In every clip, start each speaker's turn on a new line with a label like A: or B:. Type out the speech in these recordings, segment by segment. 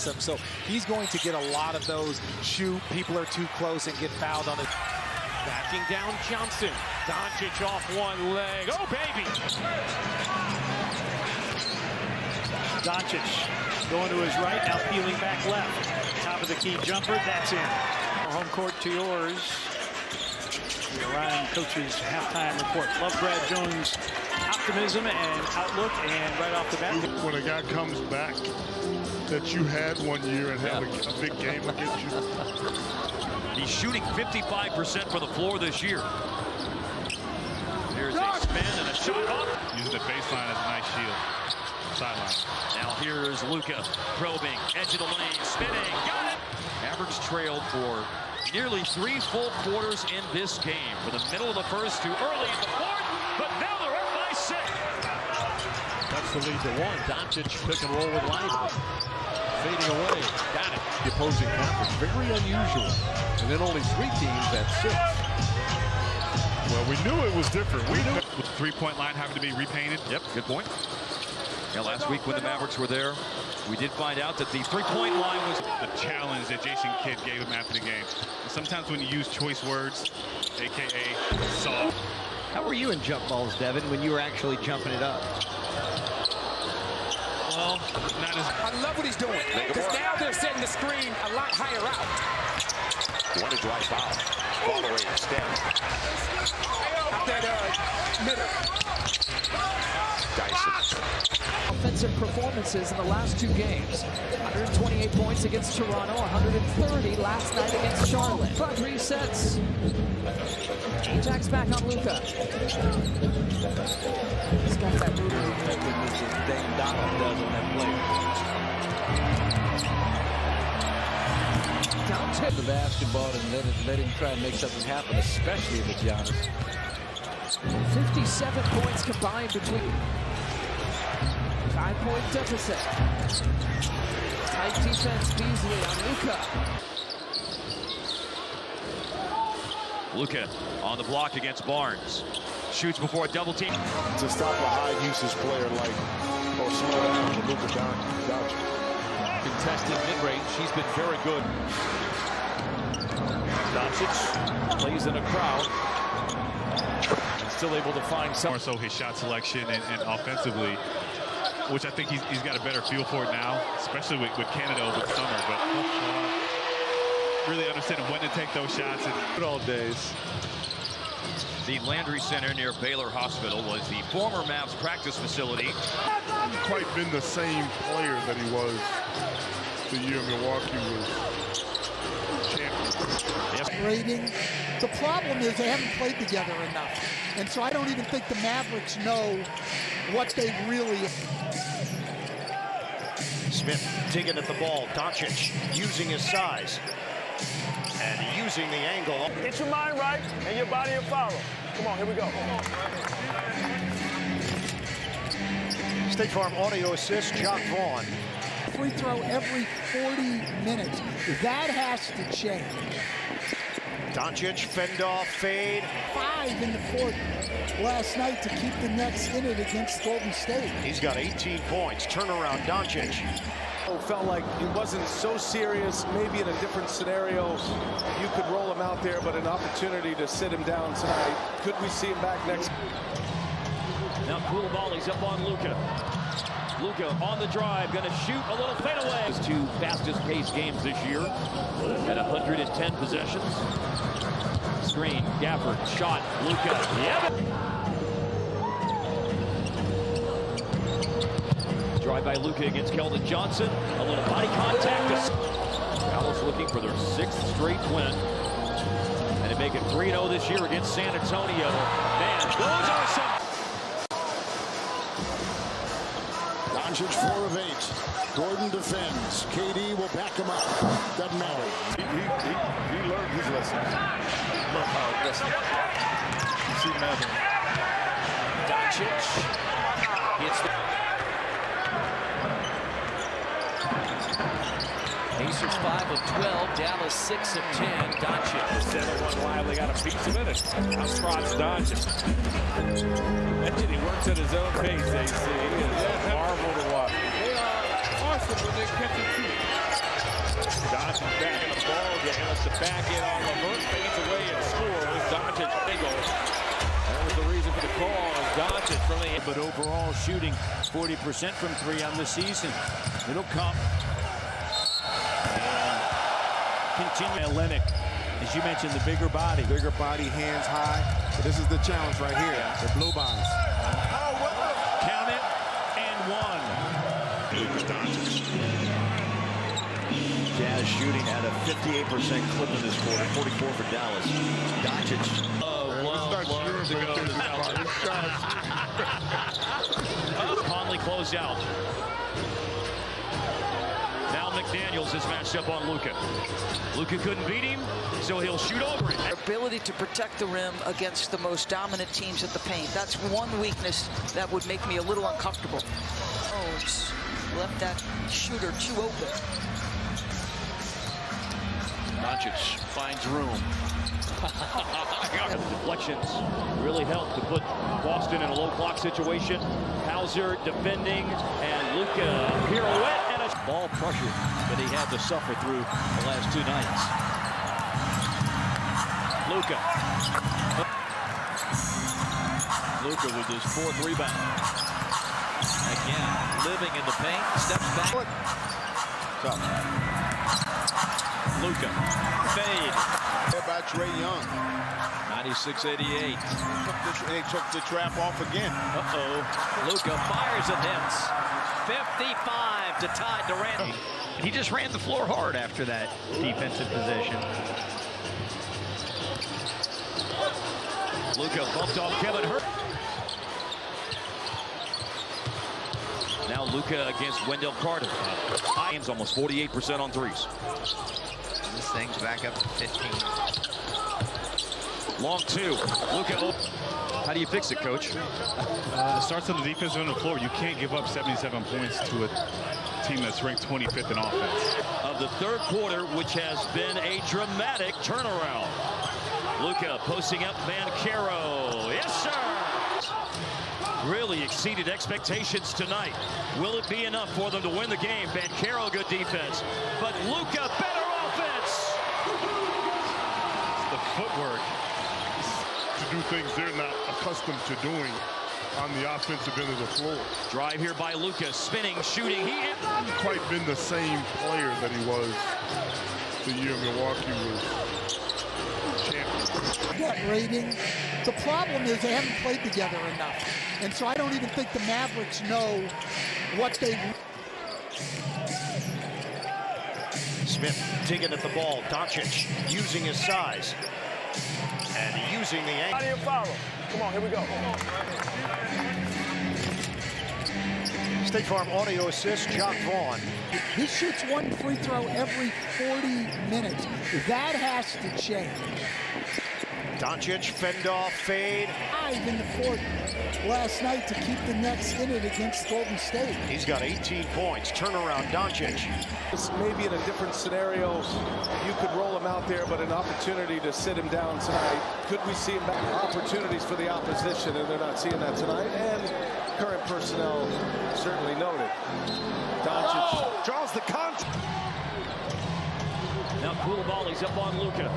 A: him. So he's going to get a lot of those shoot, people are too close and get fouled on it.
B: Backing down Johnson. Dončić off one leg. Oh, baby!
C: Dončić going to his right, now peeling back left. Top of the key jumper, that's in. Home court to yours. The Ryan coach's halftime report. Love Brad Jones' optimism and outlook, and right off the bat.
D: When a guy comes back that you had one year and have a big game against you.
E: He's shooting 55% for the floor this year. There's a spin and a shot up.
D: Using the baseline as a nice shield. Sideline.
E: Now here's Luka probing, edge of the lane, spinning, got it! Mavericks trailed for nearly 3 full quarters in this game. For the middle of the first to early in the fourth, but now they're up by 6.
B: That's the lead to 1. Dončić pick and roll with Lively. Fading away. Got it.
F: The opposing conference. Very unusual. And then only 3 teams at 6.
D: Well, we knew it was different. We knew with the three-point line having to be repainted.
E: Yep, good point. Yeah, last week when the Mavericks were there, we did find out that the three-point line was
D: the challenge that Jason Kidd gave him after the game. And sometimes when you use choice words, a.k.a. soft.
C: How were you in jump balls, Devin, when you were actually jumping it up?
D: Well, not as...
A: I love what he's doing, because now they're setting the screen a lot higher out.
F: One to drive foul. Follow it instead.
A: That middle.
F: Dyson.
G: Offensive performances in the last 2 games. 128 points against Toronto, 130 last night against Charlotte. 3 sets. Ajax back on Luka. He's got that move.
F: Dane Donovan does on that play.
G: Down to
F: The basketball and let him try and make something happen, especially with Giannis.
G: 57 points combined between. 5-point deficit. Tight defense, Beasley on Luka.
E: Luka on the block against Barnes. Shoots before a double team.
F: To stop a high usage player like, or slow down Luka Dončić.
B: Contested mid-range. He's been very good. Dončić plays in a crowd. Still able to find some.
D: More so his shot selection and offensively, which I think he's got a better feel for it now, especially with Canada over the summer. But really understanding when to take those shots and good old days.
E: The Landry Center near Baylor Hospital was the former Mavs practice facility.
D: Quite been the same player that he was the year Milwaukee was champion.
H: Rating. The problem is they haven't played together enough. And so I don't even think the Mavericks know what they really...
C: Smith digging at the ball. Dončić using his size and using the angle.
I: Get your mind right and your body will follow. Come on, here we go.
C: State Farm Audio Assist, Jock Vaughn.
H: Free throw every 40 minutes. That has to change.
C: Dončić, fend off, fade.
H: 5 in the fourth last night to keep the Nets in it against Golden State.
C: He's got 18 points. Turnaround, Dončić.
I: Felt like it wasn't so serious. Maybe in a different scenario, you could roll him out there, but an opportunity to sit him down tonight. Could we see him back next?
B: Now Koulibaly's up on Luka. Luka on the drive, going to shoot a little fadeaway. His 2 fastest paced games this year at 110 possessions. Screen, Gafford, shot, Luka. Yep. Drive by Luka against Keldon Johnson. A little body contact. Dallas looking for their 6th straight win. And to make it 3-0 this year against San Antonio. Man, those are some...
F: Dončić 4 of 8. Gordon defends. KD will back him up. Doesn't matter. He learned his lesson. Love how aggressive. You see Melvin.
B: Dončić hits the...
G: Pacers 5 of 12, Dallas 6 of 10. Dončić.
B: The center one Lively got a piece of it. Now Sprott's Dončić. And he works at his own pace, AC. He is a marvel to watch.
I: They are awesome when they catch it too.
A: Wants to back it on Levert. Fades away and scores. Dončić single. That was the reason for the call. Dončić from the...
C: But overall shooting 40% from three on the season. It'll come. And continue. Lennox, as you mentioned, the bigger body.
I: Bigger body, hands high. But this is the challenge right here. The blue bonds.
C: Count it and one.
F: Dončić.
J: Jazz shooting at a 58% clip in this quarter, 44 for Dallas. Dončić.
B: Conley closed out. Now McDaniels is matched up on Luka. Luka couldn't beat him, so he'll shoot over him.
K: Ability to protect the rim against the most dominant teams at the paint. That's one weakness that would make me a little uncomfortable. Jones left that shooter too open.
J: Dončić finds room.
B: Deflections really helped to put Boston in a low clock situation. Hauser defending, and Luka pirouette and a
J: Ball pressure that he had to suffer through the last two nights. Luka. Luka with his fourth rebound. Again, living in the paint, steps back. Luka, fade.
F: By Trae Young.
J: 96-88.
F: They took the trap off again.
J: Luka fires and hits. 55 to tie Durant.
L: He just ran the floor hard after that defensive possession.
B: Luka bumped off Kevin Hurt. Now Luka against Wendell Carter. Game's almost 48% on threes.
L: This thing's back up to 15.
B: Long two. Luka. How do you fix it, Coach?
D: It starts on the defensive end of the floor. You can't give up 77 points to a team that's ranked 25th in offense.
B: Of the third quarter, which has been a dramatic turnaround. Luka posting up Banchero. Yes, sir! Really exceeded expectations tonight. Will it be enough for them to win the game? Banchero, good defense. But Luka, better offense!
M: The footwork to do things they're not accustomed to doing on the offensive end of the floor.
B: Drive here by Luka, spinning, shooting. He
M: hasn't quite been the same player that he was the year Milwaukee was champion.
H: That rating. The problem is they haven't played together enough. And so I don't even think the Mavericks know what they...
J: Smith digging at the ball. Dončić using his size. And using the angle.
I: How do you follow? Come on, here we go.
J: State Farm audio assist, Jock Vaughn.
H: He shoots one free throw every 40 minutes. That has to change.
J: Dončić, fend off, fade.
H: In the fourth last night to keep the Nets in it against Golden State.
J: He's got 18 points. Turnaround, Dončić.
I: It's maybe in a different scenario, you could roll him out there, but an opportunity to sit him down tonight. Could we see him back? Opportunities for the opposition, and they're not seeing that tonight. And current personnel certainly noted. Dončić draws the contact.
B: Now Koulibaly's up on Luka.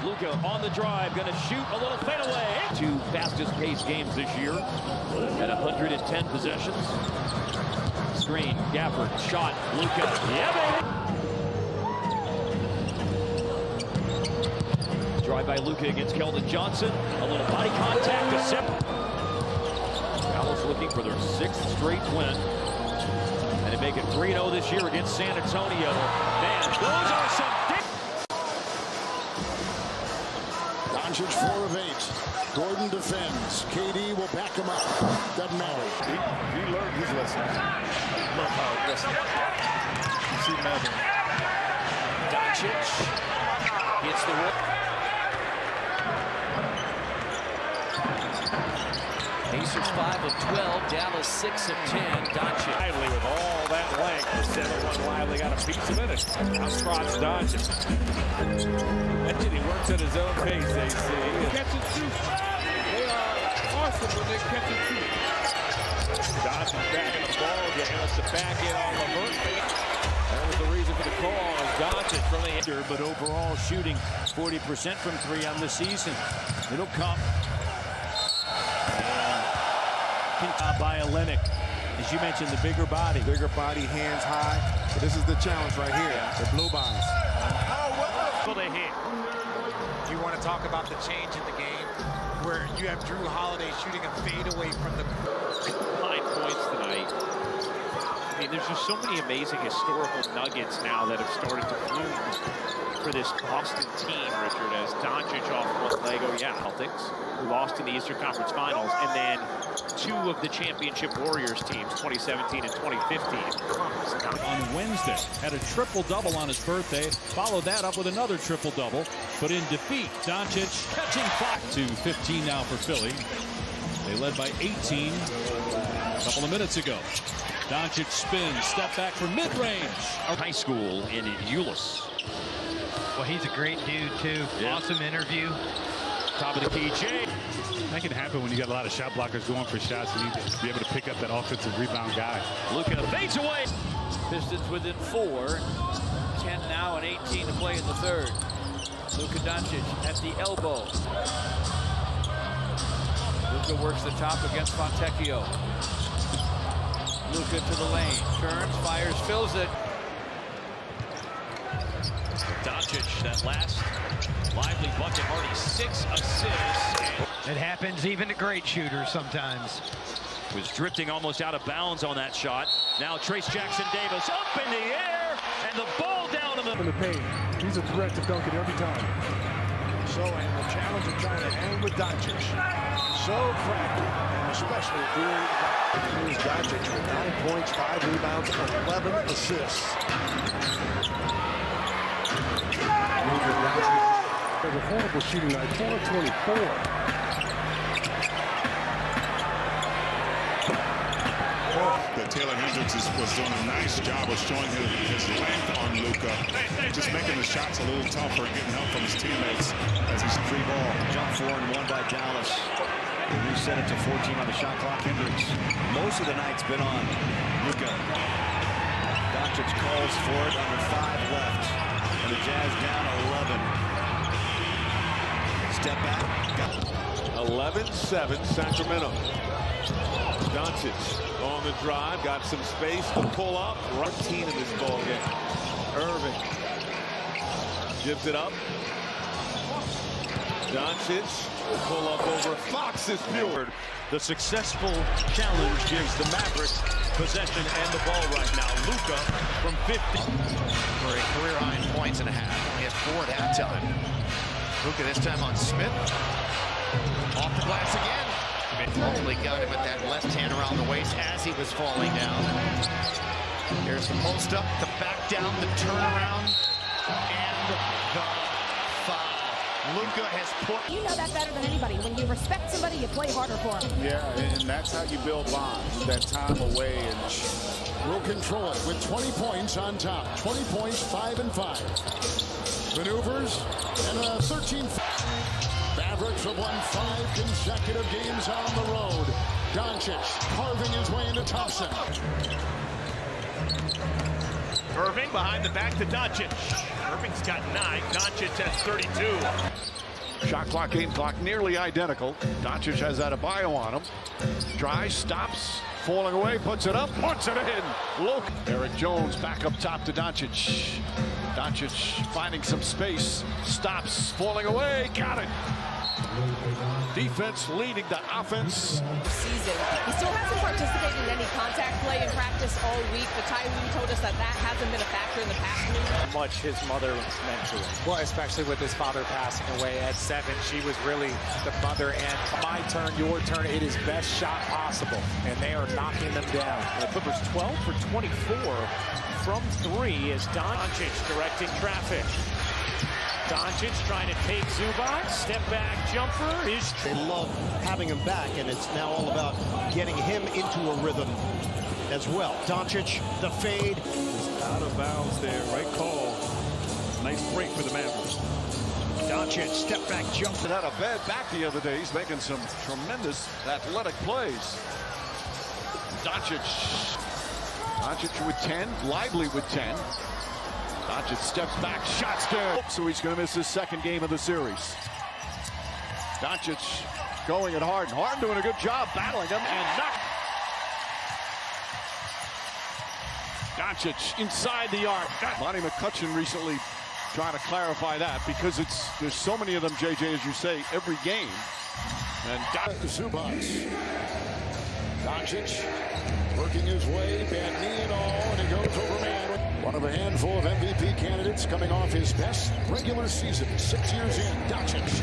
B: Luka on the drive, going to shoot a little fadeaway. Two fastest paced games this year at 110 possessions. Screen, Gafford, shot, Luka. Yeah, baby! Drive by Luka against Keldon Johnson. A little body contact to Sip. Dallas looking for their 6th straight win. And they make it 3-0 this year against San Antonio. Man, those are some...
F: Dončić 4 of 8. Gordon defends. KD will back him up. Doesn't matter.
I: He learned his lesson. Love how listen. You see Mavericks.
J: Dončić hits the rim.
G: Pacers 5 of 12, Dallas 6 of 10. Dončić.
A: Lively with all that length. The 7-1 Lively got a piece of it. Now Sprott's Dončić. He works at his own pace, they see. Catch and shoot. They are awesome when they catch and shoot. Dončić back in the ball game. Wants to back in on Levert. That was the reason for the call. Dončić from the
C: hitter, but overall shooting 40% from 3 on the season. It'll come. By Olenek. As you mentioned, the bigger body.
F: Bigger body, hands high. But this is the challenge right here. The blue bonds.
C: Will they hit?
N: You want to talk about the change in the game where you have Drew Holiday shooting a fadeaway from the
B: 9 points tonight. I mean, there's just so many amazing historical nuggets now that have started to bloom for this Boston team, Richard, as Dončić off one leg. Oh, yeah, Celtics, who lost in the Eastern Conference Finals, and then 2 of the championship Warriors teams, 2017 and 2015.
A: On Wednesday, had a triple-double on his birthday, followed that up with another triple-double, but in defeat, Dončić catching 5 to 15 now for Philly. They led by 18 a couple of minutes ago. Dončić spins, step back for mid-range.
E: High school in Euless.
L: Well, he's a great dude, too. Yeah. Awesome interview.
B: Top of the key, Jay.
D: That can happen when you got a lot of shot blockers going for shots. You need to be able to pick up that offensive rebound guy.
B: Luka fades away.
C: Pistons within 4. 10 now and 18 to play in the third. Luka Dončić at the elbow. Luka works the top against Fontecchio. Luka to the lane. Turns, fires, fills it.
B: Dončić, that last lively bucket, already 6 assists.
L: It happens even to great shooters sometimes.
E: Was drifting almost out of bounds on that shot. Now Trace Jackson-Davis up in the air, and the ball down in the
F: paint. He's a threat to dunk it every time. So, and the challenge of trying to hang with Dončić. So crafty, especially during here's Dončić with 9 points, 5 rebounds, 11 assists. It was a horrible shooting night, 4 of 24.
O: But Taylor Hendricks was doing a nice job of showing his length on Luka, just making the shots a little tougher, getting help from his teammates as he's free ball.
J: Jump 4 and 1 by Dallas. They reset it to 14 on the shot clock. Hendricks, most of the night's been on Luka. Dončić calls for it under 5 left. And the Jazz down 11. Step back.
A: 11-7 Sacramento. Dončić on the drive, got some space to pull up. 14 in this ball game. Irving gives it up. Dončić pull up over Fox's Fjord.
C: The successful challenge gives the Mavericks possession and the ball right now. Luka from 50.
N: For a career high in points and a half. Only has 4 at halftime. Luka this time on Smith. Off the glass again. Hopefully got him with that left hand around the waist as he was falling down. Here's the post up, the back down, the turnaround, and the foul. Luka has put...
P: You know that better than anybody. When you respect somebody, you play harder for them.
F: Yeah, and that's how you build bonds. That time away and will control it with 20 points on top. 20 points, 5 and 5. Maneuvers and a 13. Mavericks have won 5 consecutive games on the road. Dončić carving his way into Thompson.
C: Irving behind the back to Dončić. Irving's got 9. Dončić has 32.
I: Shot clock, game clock, nearly identical. Dončić has Adebayo on him. Drives, stops, falling away, puts it up, puts it in. Look, Eric Jones back up top to Dončić. Dončić finding some space, stops, falling away, got it. Defense leading the offense.
P: Season. He still hasn't participated in any contact play in practice all week, but Tyree told us that hasn't been a factor in the past week.
Q: How much his mother meant to him. Well, especially with his father passing away at 7, she was really the mother. And my turn, your turn, it is best shot possible, and they are knocking them down.
C: The Clippers 12 for 24 from 3 as Dončić directing traffic. Dončić trying to take Zubac. Step back jumper is...
J: They love having him back, and it's now all about getting him into a rhythm as well. Dončić, the fade.
A: Out of bounds there. Right call. Nice break for the Mavericks.
J: Dončić, step back jumper.
I: Had a bad back the other day. He's making some tremendous athletic plays. Dončić with 10. Lively with 10.
R: Dončić steps back, shot's good. So he's going to miss his second game of the series. Dončić going at Harden. Harden doing a good job battling him and knocked. Dončić inside the arc. Monty McCutcheon recently trying to clarify that because there's so many of them, JJ, as you say, every game. And
F: Zubac. Dončić working his way, bad knee and all, and he goes over man. One of a handful of MVP candidates coming off his best regular season, 6 years in. Dončić.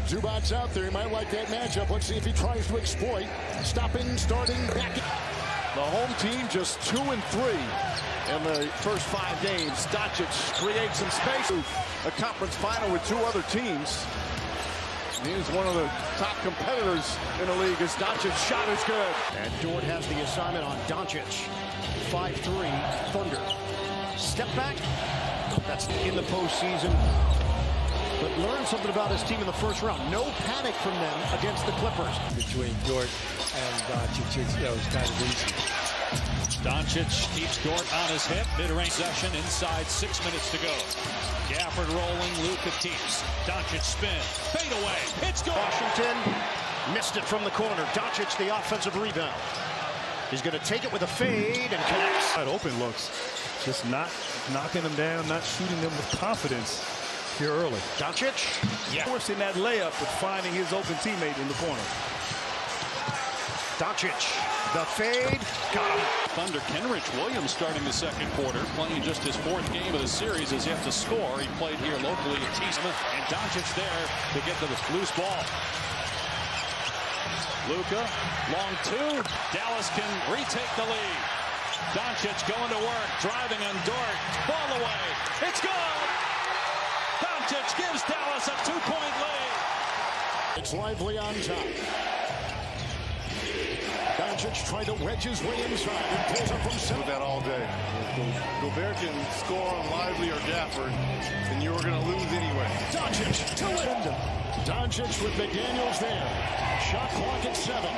F: Zubac out there. He might like that matchup. Let's see if he tries to exploit. Stopping, starting, back.
R: The home team just 2-3 in the first 5 games. Dončić creates some space. A conference final with 2 other teams. He is one of the top competitors in the league. As Dončić's shot is good.
J: And Dort has the assignment on Dončić. 5-3 Thunder. Step back. That's in the postseason. But learn something about his team in the first round. No panic from them against the Clippers.
S: Between Dort and Dončić, it's kind of easy.
T: Dončić keeps Dort on his hip. Mid-range possession inside 6 minutes to go. Gafford rolling. Luka keeps. Dončić spin. Fade away. It's good.
J: Washington missed it from the corner. Dončić the offensive rebound. He's going to take it with a fade and connects.
U: Open looks. Just not knocking them down, not shooting them with confidence here early.
J: Dončić.
U: Yeah. Forcing that layup, but finding his open teammate in the corner.
J: Dončić. The fade. Got him.
T: Thunder Kenrich Williams starting the second quarter, playing just his 4th game of the series as yet to score. He played here locally at Teasman, and Dončić there to get to the loose ball. Luka, long 2. Dallas can retake the lead. Dončić going to work, driving on Dort. Ball away. It's good. Dončić gives Dallas a 2-point lead.
F: It's Lively on top. Dončić tried to wedge his way inside and pulls up from 7.
V: With that all day. Gobert can score on Lively or Gafford, and you were going to lose anyway.
F: Dončić to it. Dončić with McDaniels there. Shot clock at 7.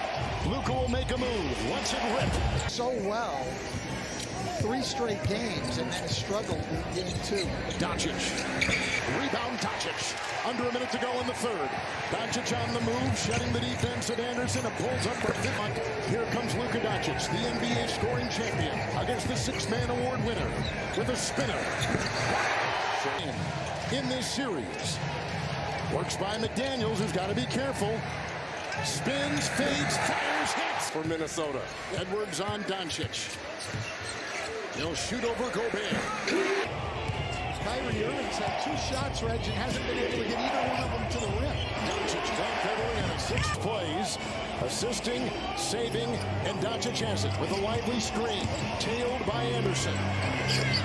F: Luka will make a move. Lets it rip.
H: So well. 3 straight games and then struggled in game 2.
F: Dončić. Rebound Dončić. Under a minute to go in the 3rd. Dončić on the move, shutting the defense of Anderson and pulls up for 5. Here comes Luka Dončić, the NBA scoring champion, against the 6-man award winner with a spinner. In this series. Works by McDaniels, who's got to be careful. Spins, fades, fires, hits.
V: For Minnesota.
F: Edwards on Dončić. He'll shoot over Gobert.
H: Kyrie Irving's had 2 shots, Reg, and hasn't been able to get either one of them to the rim.
F: Dončić backpedaling on 6 plays, assisting, saving, and Dončić has it with a lively screen, tailed by Anderson.